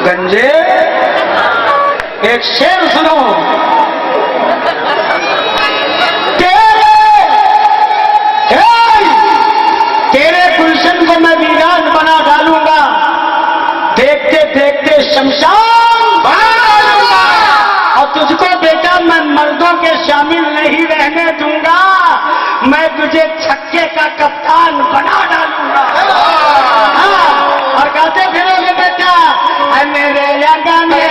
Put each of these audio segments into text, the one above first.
गंजे एक शेर सुनो। तेरे गुलशन को मैं वीरान बना डालूंगा, देखते देखते शमशान बना डालूंगा, और तुझको बेटा मैं मर्दों के शामिल नहीं रहने दूंगा, मैं तुझे छक्के का कप्तान बना डालूंगा। और गाते फिरोगे बेटा मेरे गाने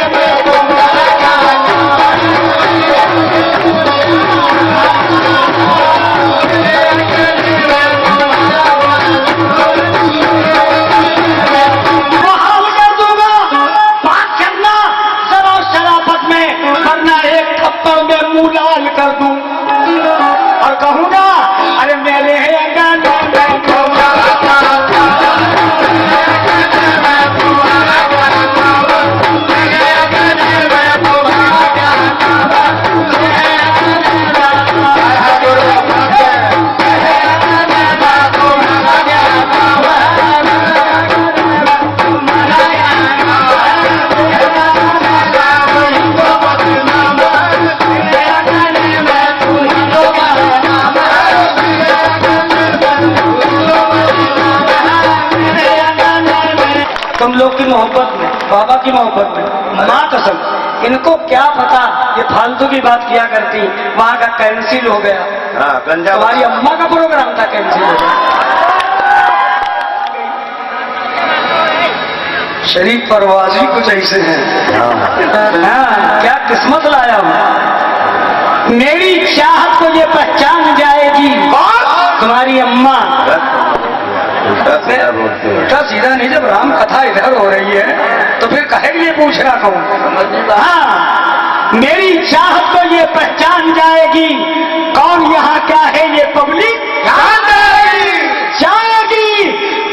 मुंह लाल कर दूं और कहूंगा अरे मेरे गाने तुम लोग की मोहब्बत में, बाबा की मोहब्बत में, माँ कसम इनको क्या पता ये फालतू की बात किया करती, वहां का कैंसिल हो गया। हाँ, गंजा हमारी अम्मा का प्रोग्राम था, कैंसिल हो गया। शरीफ परवाजी कुछ ऐसे हैं। हाँ, क्या किस्मत लाया हूं। मेरी चाहत को ये पहचान जाएगी तुम्हारी अम्मा। उल्टा सीधा नहीं, जब राम कथा इधर हो रही है तो फिर कहे ये पूछ रहा कहूं। हाँ, मेरी चाहत को ये पहचान जाएगी कौन यहाँ क्या है ये पब्लिक जाएगी।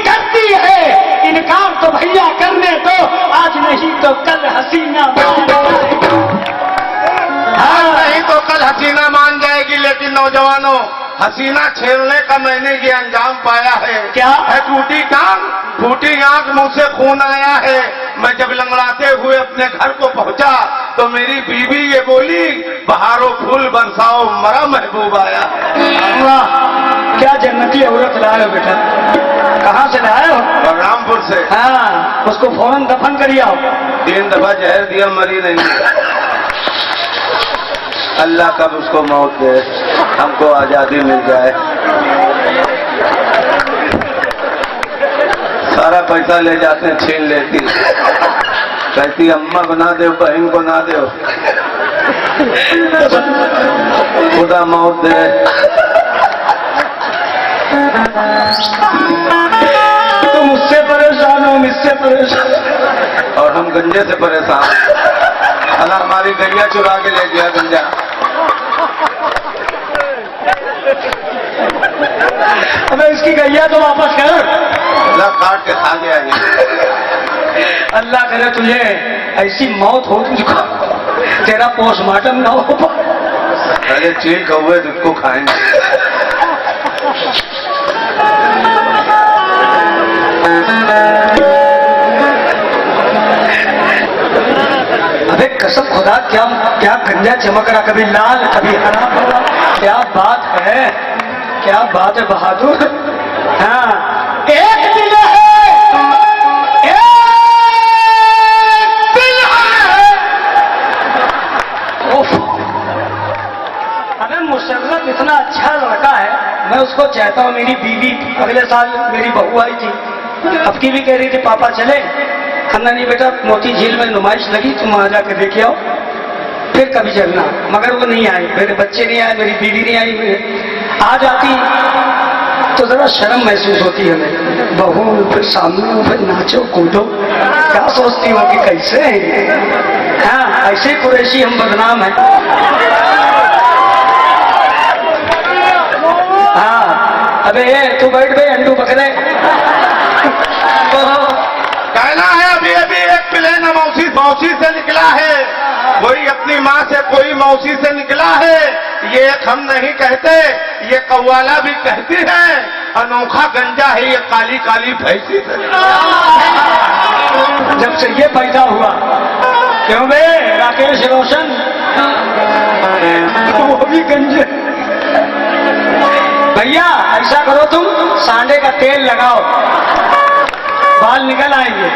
करती है इनकार तो भैया करने दो, आज नहीं तो कल हसीना मान जाएगी। हाँ, नहीं तो कल हसीना मान जाएगी। लेकिन नौजवानों, हसीना छेड़ने का मैंने ये अंजाम पाया है। क्या है? टूटी टांग, फूटी आंख, मुंह से खून आया है। मैं जब लंगड़ाते हुए अपने घर को पहुंचा तो मेरी बीवी ये बोली बहारो फूल बरसाओ मरा महबूब आया। वाह, क्या जन्नती औरत लाए हो बेटा। कहाँ से लाए हो? बलरामपुर से। हाँ, उसको फौरन दफन करिए आओ। 3 दफा जहर दिया, मरी नहीं। अल्लाह कब उसको मौत दे, हमको आजादी मिल जाए। सारा पैसा ले जाते, छीन लेती, कहती अम्मा को ना दे, बहन को ना दे, खुदा मौत दे। तुम मुझसे परेशान हो, मुझसे परेशान, और हम गंजे से परेशान। अल्लाह हमारी गैया चुरा के ले गया गंजा। अबे इसकी गैया तो वापस कर। अल्लाह काट के खा गया ये। अल्लाह करे तुझे ऐसी मौत हो तुझको, तेरा पोस्टमार्टम ना हो। पहले चील कौवे तुझको खाएंगे। अबे कसम खुदा, क्या क्या गंजा चमक रहा, कभी लाल कभी हरा। क्या बात है, क्या बात है बहादुर। हाँ, एक दिल है, एक दिल है। ओफ, अबे मुशर्रफ इतना अच्छा लड़का है, मैं उसको चाहता हूँ। मेरी बीवी अगले साल मेरी बहू आई थी, अब की भी कह रही थी पापा चले। हमने नहीं बेटा, मोती झील में नुमाइश लगी, तुम वहां जाकर देख आओ, फिर कभी चलना। मगर वो नहीं आए, मेरे बच्चे नहीं आए, मेरी बीवी नहीं आई। आ जाती तो जरा शर्म महसूस होती है हमें। बहू फिर सामने, फिर नाचो कूदो, क्या सोचती हो कि कैसे है। हाँ, ऐसे कुरैशी हम बदनाम हैं। हाँ, अबे तू बैठ गए अंडू पकड़े। कहना है अभी अभी एक प्लेन मौसी से निकला है, कोई अपनी माँ से, कोई मौसी से निकला है। ये एक हम नहीं कहते, ये कव्वाला भी कहती है। अनोखा गंजा है ये काली काली भैंसी से निकला। जब से ये पैदा हुआ। क्यों बे राकेश रोशन, वो भी गंजे। भैया ऐसा करो, तुम सांडे का तेल लगाओ, बाल निकल आएंगे।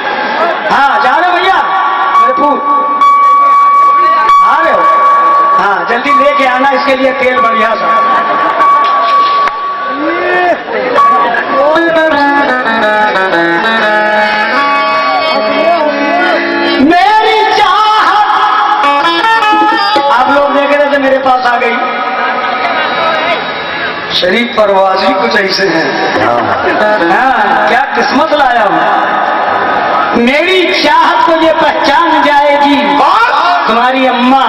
हाँ जा रहे हो भैया, मेरे फूल आ रहे हो? हाँ जल्दी लेके आना, इसके लिए तेल बढ़िया सा। मेरी चाहत आप लोग देख रहे थे, मेरे पास आ गई। शरीफ परवाजी कुछ ऐसे हैं। हाँ क्या किस्मत लाया हूं। मेरी चाहत को ये पहचान जाएगी तुम्हारी अम्मा।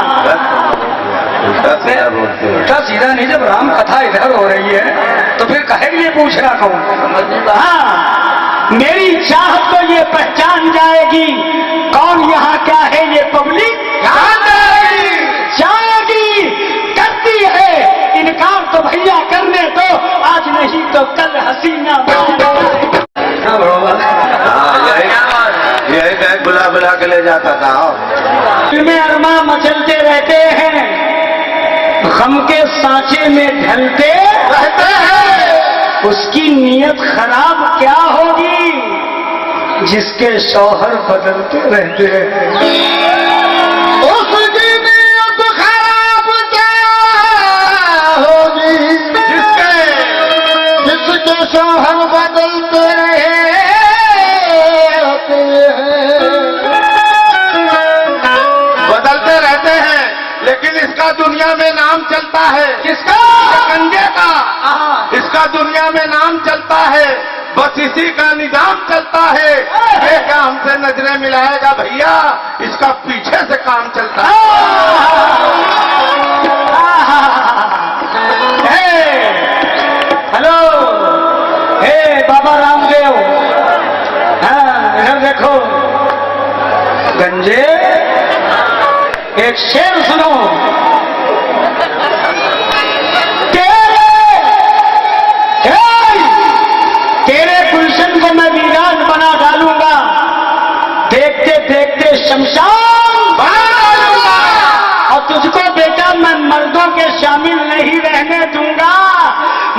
उल्टा सीधा नहीं, जब राम कथा इधर हो रही है तो फिर कहे लिए पूछ रहा हूं। हाँ मेरी चाहत को ये पहचान जाएगी, कौन यहाँ क्या है ये पब्लिक जाएगी। करती है इनकार तो भैया करने दो, आज नहीं तो कल हसीना। यही बैग बुला बुला के ले जाता था। दिल में अरमा मचलते रहते हैं, गम के सांचे में ढलते रहते हैं। उसकी नीयत खराब क्या होगी जिसके शौहर बदलते रहते हैं। उसकी नीयत खराब क्या होगी जिसके शौहर बदलते रहते हैं। लेकिन इसका दुनिया में नाम चलता है। किसका? गंजे का। इसका दुनिया में नाम चलता है, बस इसी का निजाम चलता है। ये क्या हमसे नजरें मिलाएगा भैया, इसका पीछे से काम चलता है। हेलो हे बाबा रामदेव, हाँ इधर देखो। गंजे एक शेर सुनो। तेरे गुलशन को मैं वीरान बना डालूंगा, देखते देखते शमशान बना डालूंगा। और तुझको बेटा मैं मर्दों के शामिल नहीं रहने दूंगा,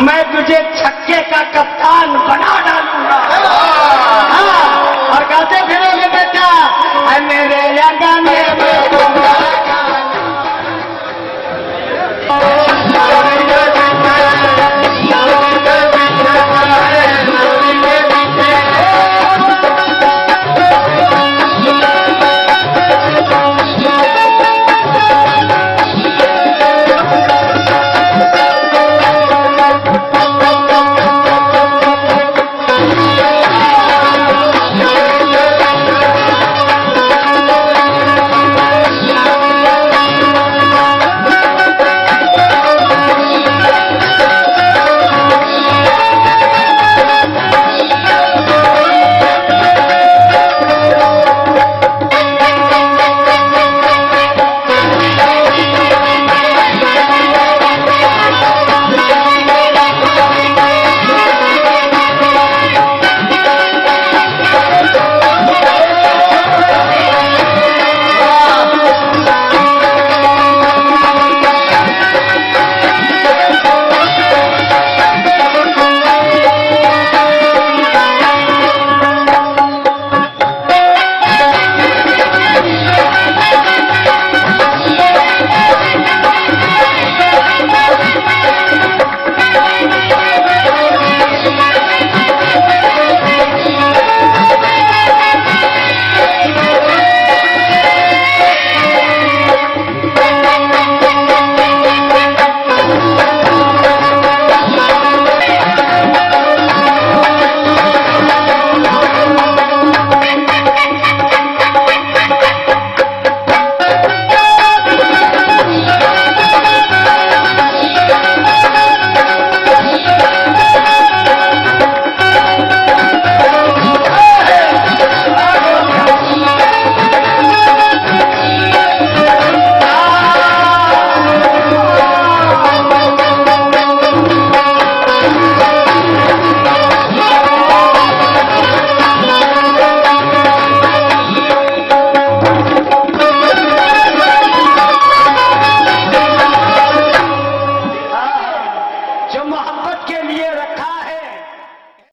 मैं तुझे छक्के का कप्तान बना डालूंगा।